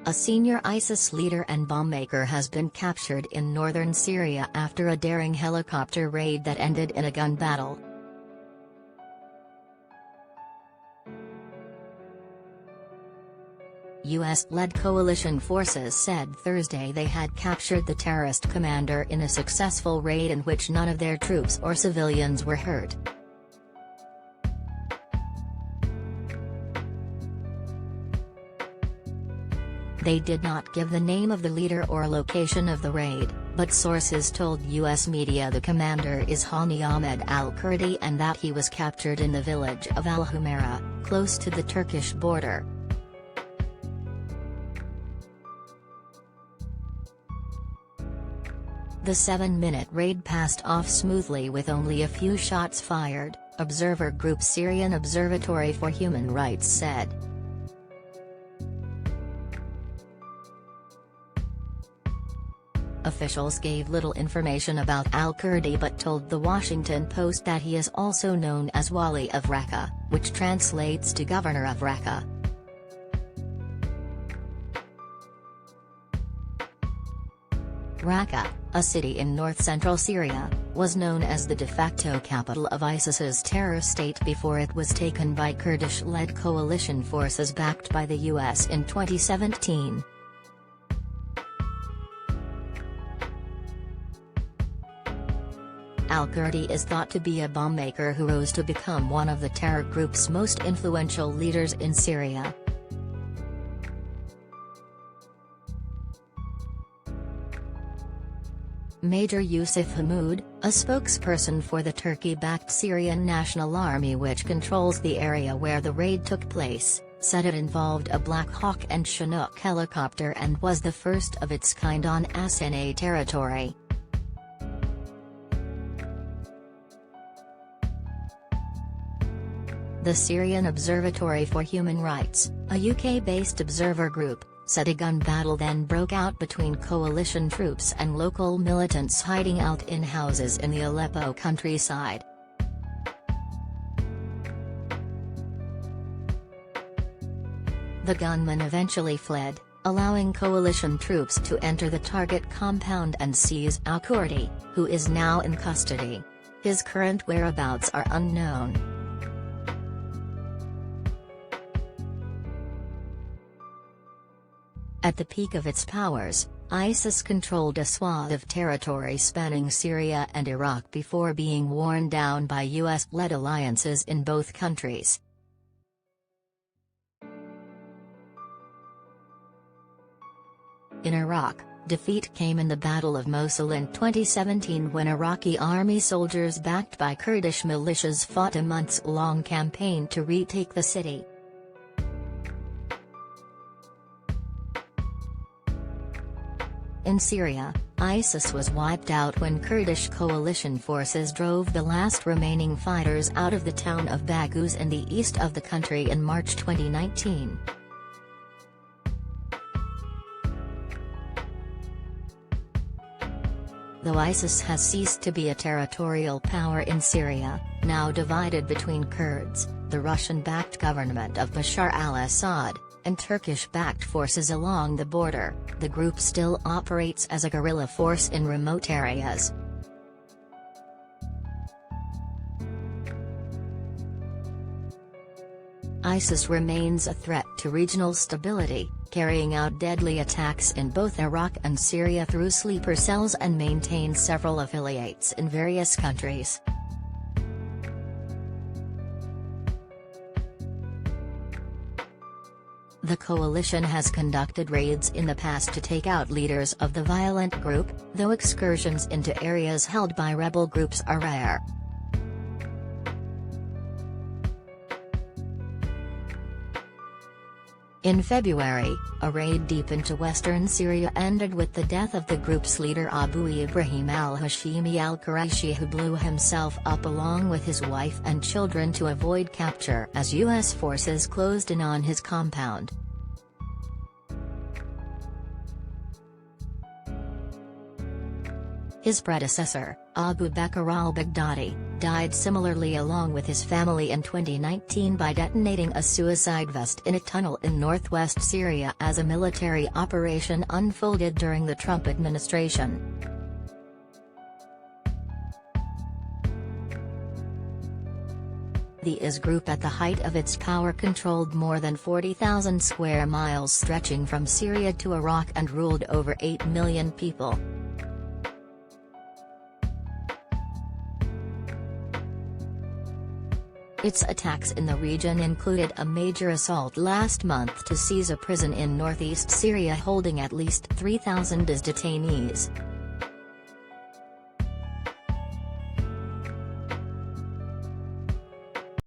A senior ISIS leader and bombmaker has been captured in northern Syria after a daring helicopter raid that ended in a gun battle. US-led coalition forces said Thursday they had captured the terrorist commander in a successful raid in which none of their troops or civilians were hurt. They did not give the name of the leader or location of the raid, but sources told U.S. media the commander is Hani Ahmed Al-Kurdi and that he was captured in the village of Al-Humaira, close to the Turkish border. The 7-minute raid passed off smoothly with only a few shots fired, observer group Syrian Observatory for Human Rights said. Officials gave little information about Al-Kurdi but told The Washington Post that he is also known as Wali of Raqqa, which translates to Governor of Raqqa. Raqqa, a city in north-central Syria, was known as the de facto capital of ISIS's terror state before it was taken by Kurdish-led coalition forces backed by the US in 2017. Al-Kurdi is thought to be a bombmaker who rose to become one of the terror group's most influential leaders in Syria. Major Yusuf Hammoud, a spokesperson for the Turkey-backed Syrian National Army which controls the area where the raid took place, said it involved a Black Hawk and Chinook helicopter and was the first of its kind on SNA territory. The Syrian Observatory for Human Rights, a UK-based observer group, said a gun battle then broke out between coalition troops and local militants hiding out in houses in the Aleppo countryside. The gunman eventually fled, allowing coalition troops to enter the target compound and seize Al-Kurdi, who is now in custody. His current whereabouts are unknown. At the peak of its powers, ISIS controlled a swath of territory spanning Syria and Iraq before being worn down by US-led alliances in both countries. In Iraq, defeat came in the Battle of Mosul in 2017 when Iraqi army soldiers backed by Kurdish militias fought a months-long campaign to retake the city. In Syria, ISIS was wiped out when Kurdish coalition forces drove the last remaining fighters out of the town of Baghouz in the east of the country in March 2019. Though ISIS has ceased to be a territorial power in Syria, now divided between Kurds, the Russian-backed government of Bashar al-Assad, and Turkish-backed forces along the border, the group still operates as a guerrilla force in remote areas. ISIS remains a threat to regional stability, carrying out deadly attacks in both Iraq and Syria through sleeper cells and maintains several affiliates in various countries. The coalition has conducted raids in the past to take out leaders of the violent group, though excursions into areas held by rebel groups are rare. In February, a raid deep into western Syria ended with the death of the group's leader Abu Ibrahim al-Hashimi al-Quraishi, who blew himself up along with his wife and children to avoid capture as U.S. forces closed in on his compound. His predecessor, Abu Bakr al-Baghdadi, died similarly along with his family in 2019 by detonating a suicide vest in a tunnel in northwest Syria as a military operation unfolded during the Trump administration. The IS group at the height of its power controlled more than 40,000 square miles stretching from Syria to Iraq and ruled over 8 million people. Its attacks in the region included a major assault last month to seize a prison in northeast Syria holding at least 3,000 IS detainees.